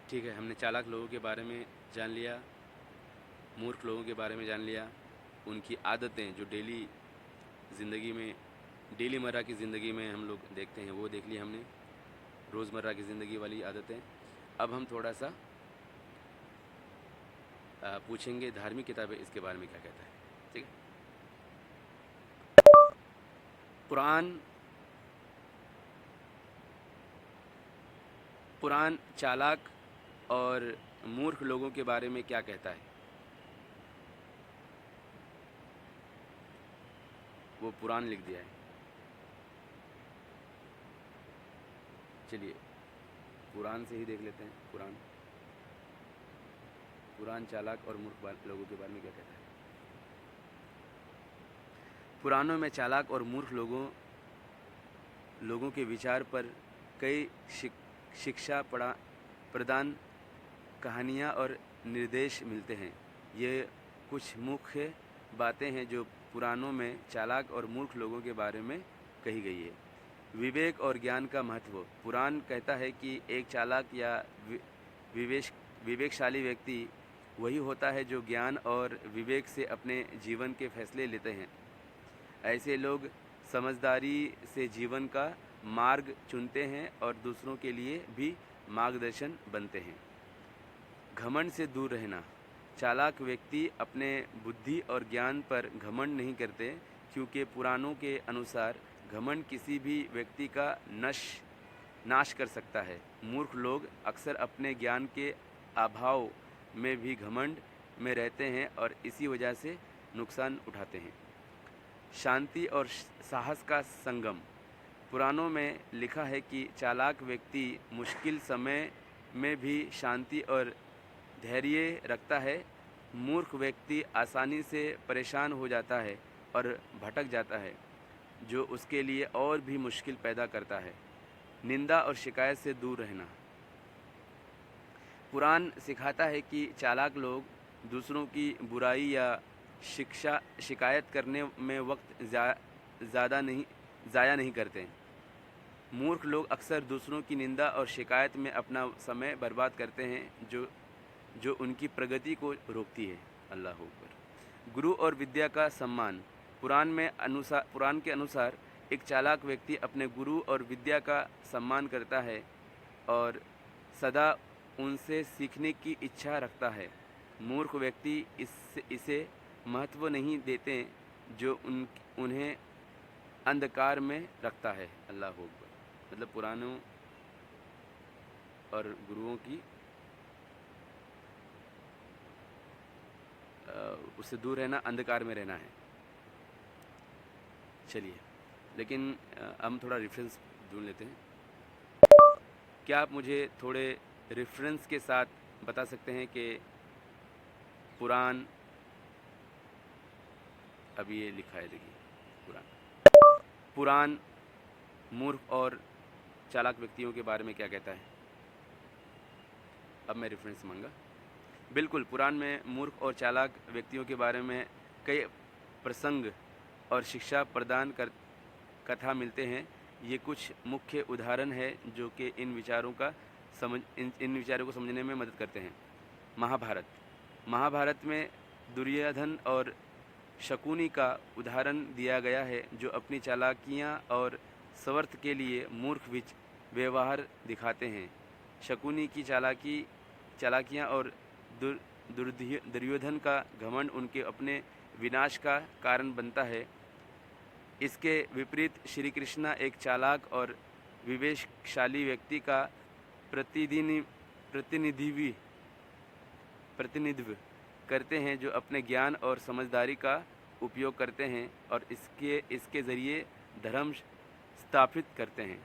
ठीक है, हमने चालाक लोगों के बारे में जान लिया, मूर्ख लोगों के बारे में जान लिया, उनकी आदतें जो ज़िंदगी में डेली मर्रा की ज़िंदगी में हम लोग देखते हैं वो देख लिया हमने, रोज़मर्रा की ज़िंदगी वाली आदतें। अब हम थोड़ा सा पूछेंगे धार्मिक किताबें इसके बारे में क्या कहता है। ठीक है, कुरान कुरान चालाक और मूर्ख लोगों के बारे में क्या कहता है? वो कुरान लिख दिया है। चलिए कुरान से ही देख लेते हैं। कुरान चालाक और मूर्ख लोगों के बारे में क्या कहता है? पुराणों में चालाक और मूर्ख लोगों के विचार पर कई शिक्षा प्रदान कहानियाँ और निर्देश मिलते हैं। ये कुछ मुख्य बातें हैं जो पुराणों में चालाक और मूर्ख लोगों के बारे में कही गई है। विवेक और ज्ञान का महत्व। पुराण कहता है कि एक चालाक या विवेकशाली व्यक्ति वही होता है जो ज्ञान और विवेक से अपने जीवन के फैसले लेते हैं। ऐसे लोग समझदारी से जीवन का मार्ग चुनते हैं और दूसरों के लिए भी मार्गदर्शन बनते हैं। घमंड से दूर रहना। चालाक व्यक्ति अपने बुद्धि और ज्ञान पर घमंड नहीं करते, क्योंकि पुराणों के अनुसार घमंड किसी भी व्यक्ति का नाश कर सकता है। मूर्ख लोग अक्सर अपने ज्ञान के अभाव में भी घमंड में रहते हैं और इसी वजह से नुकसान उठाते हैं। शांति और साहस का संगम। पुराणों में लिखा है कि चालाक व्यक्ति मुश्किल समय में भी शांति और धैर्य रखता है। मूर्ख व्यक्ति आसानी से परेशान हो जाता है और भटक जाता है, जो उसके लिए और भी मुश्किल पैदा करता है। निंदा और शिकायत से दूर रहना। पुराण सिखाता है कि चालाक लोग दूसरों की बुराई या शिकायत करने में वक्त ज़ाया नहीं करते। मूर्ख लोग अक्सर दूसरों की निंदा और शिकायत में अपना समय बर्बाद करते हैं, जो उनकी प्रगति को रोकती है। अल्लाह अकबर। गुरु और विद्या का सम्मान। पुराण के अनुसार एक चालाक व्यक्ति अपने गुरु और विद्या का सम्मान करता है और सदा उनसे सीखने की इच्छा रखता है। मूर्ख व्यक्ति इसे महत्व नहीं देते, जो उन्हें अंधकार में रखता है। अल्लाह अकबर। मतलब पुराणों और गुरुओं की उससे दूर रहना, अंधकार में रहना है। चलिए, लेकिन हम थोड़ा रेफरेंस ढूंढ लेते हैं। क्या आप मुझे थोड़े रेफरेंस के साथ बता सकते हैं कि पुराण, अभी ये लिखा है, देखिए, पुराण मूर्ख और चालाक व्यक्तियों के बारे में क्या कहता है? अब मैं रेफरेंस मांगा। बिल्कुल, पुराण में मूर्ख और चालाक व्यक्तियों के बारे में कई प्रसंग और शिक्षा प्रदान कर कथा मिलते हैं। ये कुछ मुख्य उदाहरण हैं जो कि इन विचारों को समझने में मदद करते हैं। महाभारत में दुर्योधन और शकुनी का उदाहरण दिया गया है, जो अपनी चालाकियाँ और स्वार्थ के लिए मूर्ख व्यवहार दिखाते हैं। शकुनी की चालाकियाँ और दुर्योधन का घमंड उनके अपने विनाश का कारण बनता है। इसके विपरीत श्री कृष्ण एक चालाक और विवेकशाली व्यक्ति का प्रतिनिधित्व करते हैं, जो अपने ज्ञान और समझदारी का उपयोग करते हैं और इसके ज़रिए धर्म स्थापित करते हैं।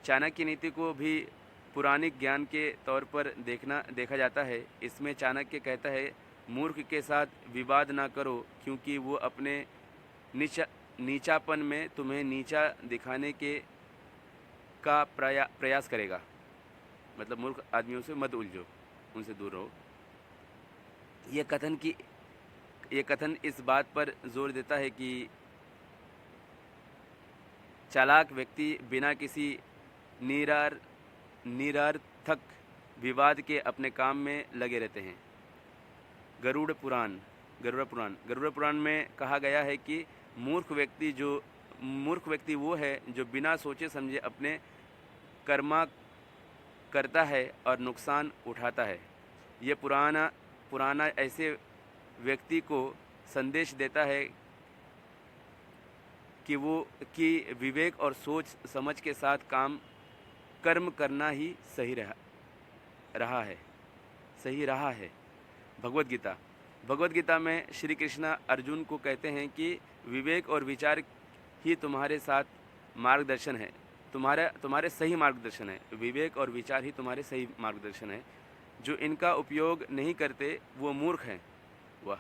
चाणक्य नीति को भी पुराणिक ज्ञान के तौर पर देखा जाता है। इसमें चाणक्य कहता है, मूर्ख के साथ विवाद ना करो, क्योंकि वो अपने नीचापन में तुम्हें नीचा दिखाने का प्रयास करेगा। मतलब मूर्ख आदमियों से मत उलझो, उनसे दूर रहो। ये कथन इस बात पर जोर देता है कि चालाक व्यक्ति बिना किसी निरर्थक विवाद के अपने काम में लगे रहते हैं। गरुड़ पुराण गरुड़ पुराण में कहा गया है कि मूर्ख व्यक्ति वो है जो बिना सोचे समझे अपने कर्मा करता है और नुकसान उठाता है। ये पुराना ऐसे व्यक्ति को संदेश देता है कि विवेक और सोच समझ के साथ कर्म करना ही सही रहा है। भगवत गीता में श्री कृष्ण अर्जुन को कहते हैं कि विवेक और विचार ही तुम्हारे साथ मार्गदर्शन है, तुम्हारे सही मार्गदर्शन है। विवेक और विचार ही तुम्हारे सही मार्गदर्शन है। जो इनका उपयोग नहीं करते वो मूर्ख हैं। वाह।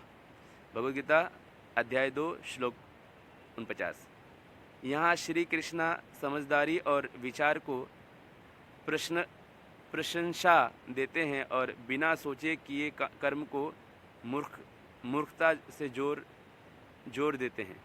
भगवत गीता अध्याय 2 श्लोक 49। यहाँ श्री कृष्ण समझदारी और विचार को प्रशंसा देते हैं और बिना सोचे किए कर्म को मूर्खता से जोड़ देते हैं।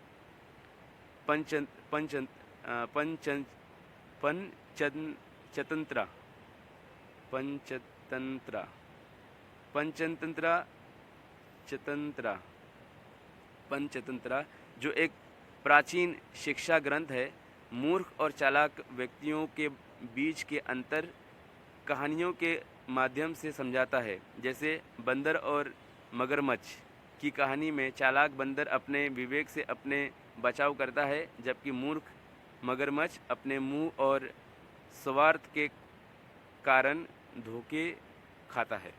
पंचतंत्रा जो एक प्राचीन शिक्षा ग्रंथ है, मूर्ख और चालाक व्यक्तियों के बीच के अंतर कहानियों के माध्यम से समझाता है। जैसे बंदर और मगरमच्छ की कहानी में चालाक बंदर अपने विवेक से अपने बचाव करता है, जबकि मूर्ख मगरमच्छ अपने मुंह और स्वार्थ के कारण धोखे खाता है।